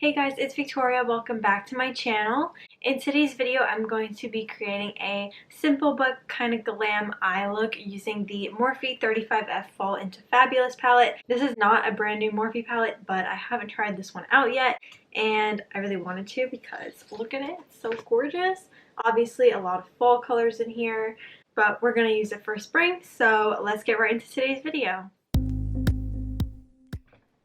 Hey guys, it's Victoria. Welcome back to my channel. In today's video, I'm going to be creating a simple but kind of glam eye look using the Morphe 35F Fall into Fabulous palette. This is not a brand new Morphe palette, but I haven't tried this one out yet, and I really wanted to because look at it, it's so gorgeous. Obviously, a lot of fall colors in here, but we're going to use it for spring, so let's get right into today's video.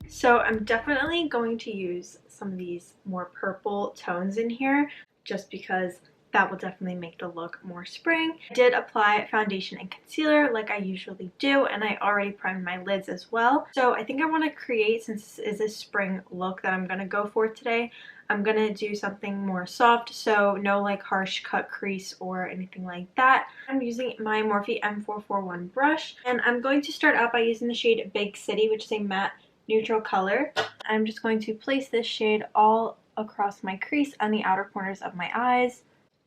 So I'm definitely going to use some of these more purple tones in here just because that will definitely make the look more spring. I did apply foundation and concealer like I usually do, and I already primed my lids as well. So I think I want to create, since this is a spring look that I'm going to go for today, I'm going to do something more soft, so no like harsh cut crease or anything like that. I'm using my Morphe M441 brush, and I'm going to start out by using the shade Big City, which is a matte neutral color. I'm just going to place this shade all across my crease and the outer corners of my eyes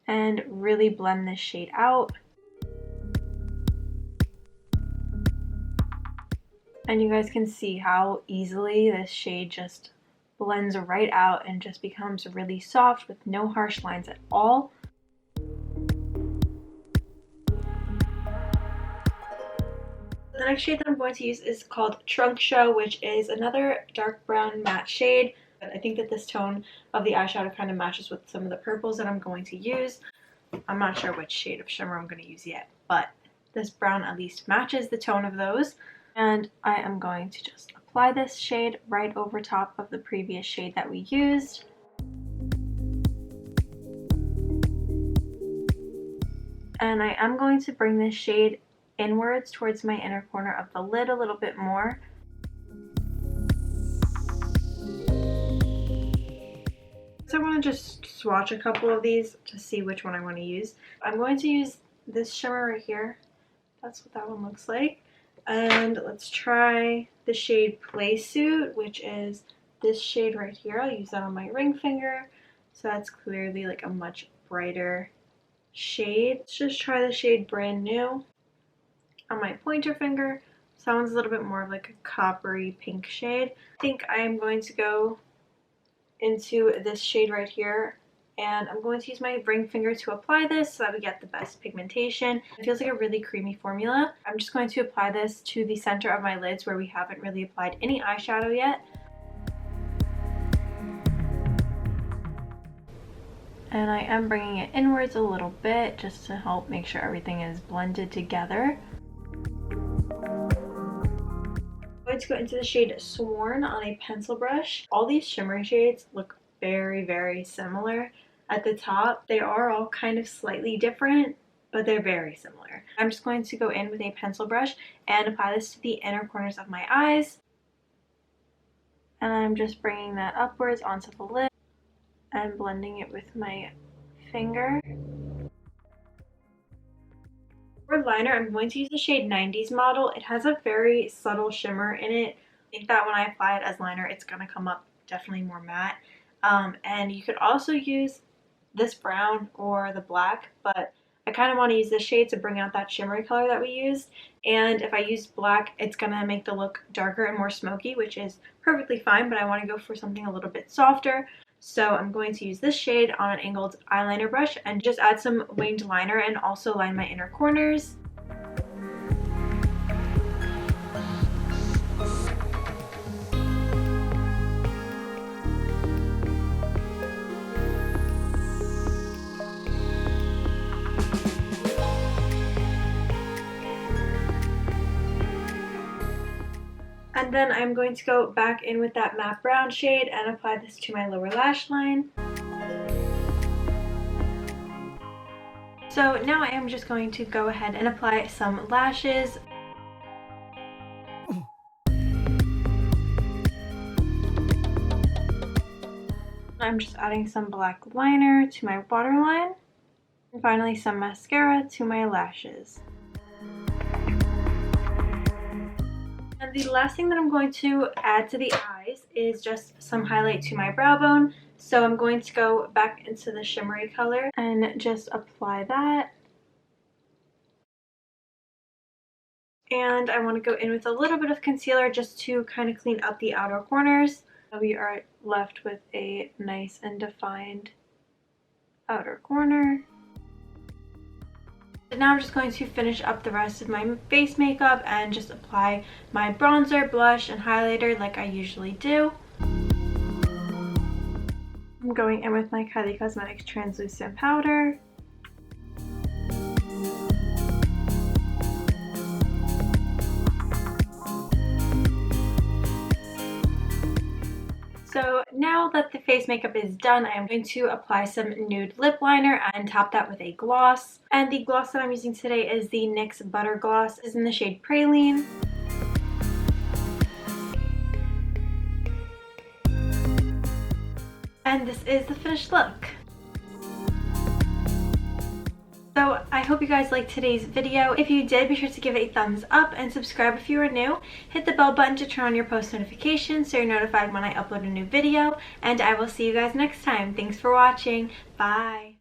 and really blend this shade out. And you guys can see how easily this shade just blends right out and just becomes really soft with no harsh lines at all. The next shade that I'm going to use is called Trunk Show, which is another dark brown matte shade. I think that this tone of the eyeshadow kind of matches with some of the purples that I'm going to use. I'm not sure which shade of shimmer I'm going to use yet, but this brown at least matches the tone of those. And I am going to just apply this shade right over top of the previous shade that we used. And I am going to bring this shade inwards towards my inner corner of the lid a little bit more. So I want to just swatch a couple of these to see which one I want to use. I'm going to use this shimmer right here. That's what that one looks like. And let's try the shade Play Suit, which is this shade right here. I'll use that on my ring finger. So that's clearly like a much brighter shade. Let's just try the shade Brand New on my pointer finger. So that one's a little bit more of like a coppery pink shade. I think I am going to go into this shade right here, and I'm going to use my ring finger to apply this so that we get the best pigmentation. It feels like a really creamy formula. I'm just going to apply this to the center of my lids where we haven't really applied any eyeshadow yet. And I am bringing it inwards a little bit just to help make sure everything is blended together. I'm going to go into the shade Sworn on a pencil brush. All these shimmery shades look very, very similar at the top. They are all kind of slightly different, but they're very similar. I'm just going to go in with a pencil brush and apply this to the inner corners of my eyes. And I'm just bringing that upwards onto the lid and blending it with my finger. For liner, I'm going to use the shade 90s Model. It has a very subtle shimmer in it. I think that when I apply it as liner, it's going to come up definitely more matte. And you could also use this brown or the black, but I kind of want to use this shade to bring out that shimmery color that we used. And if I use black, it's going to make the look darker and more smoky, which is perfectly fine, but I want to go for something a little bit softer. So I'm going to use this shade on an angled eyeliner brush and just add some winged liner and also line my inner corners. And then I'm going to go back in with that matte brown shade and apply this to my lower lash line. So now I am just going to go ahead and apply some lashes. I'm just adding some black liner to my waterline. And finally some mascara to my lashes. And the last thing that I'm going to add to the eyes is just some highlight to my brow bone. So I'm going to go back into the shimmery color and just apply that. And I want to go in with a little bit of concealer just to kind of clean up the outer corners. We are left with a nice and defined outer corner. And now I'm just going to finish up the rest of my face makeup and just apply my bronzer, blush, and highlighter like I usually do. I'm going in with my Kylie Cosmetics translucent powder. So now that the face makeup is done, I am going to apply some nude lip liner and top that with a gloss. And the gloss that I'm using today is the NYX Butter Gloss. It's in the shade Praline. And this is the finished look. So I hope you guys liked today's video. If you did, be sure to give it a thumbs up and subscribe if you are new. Hit the bell button to turn on your post notifications so you're notified when I upload a new video. And I will see you guys next time. Thanks for watching. Bye.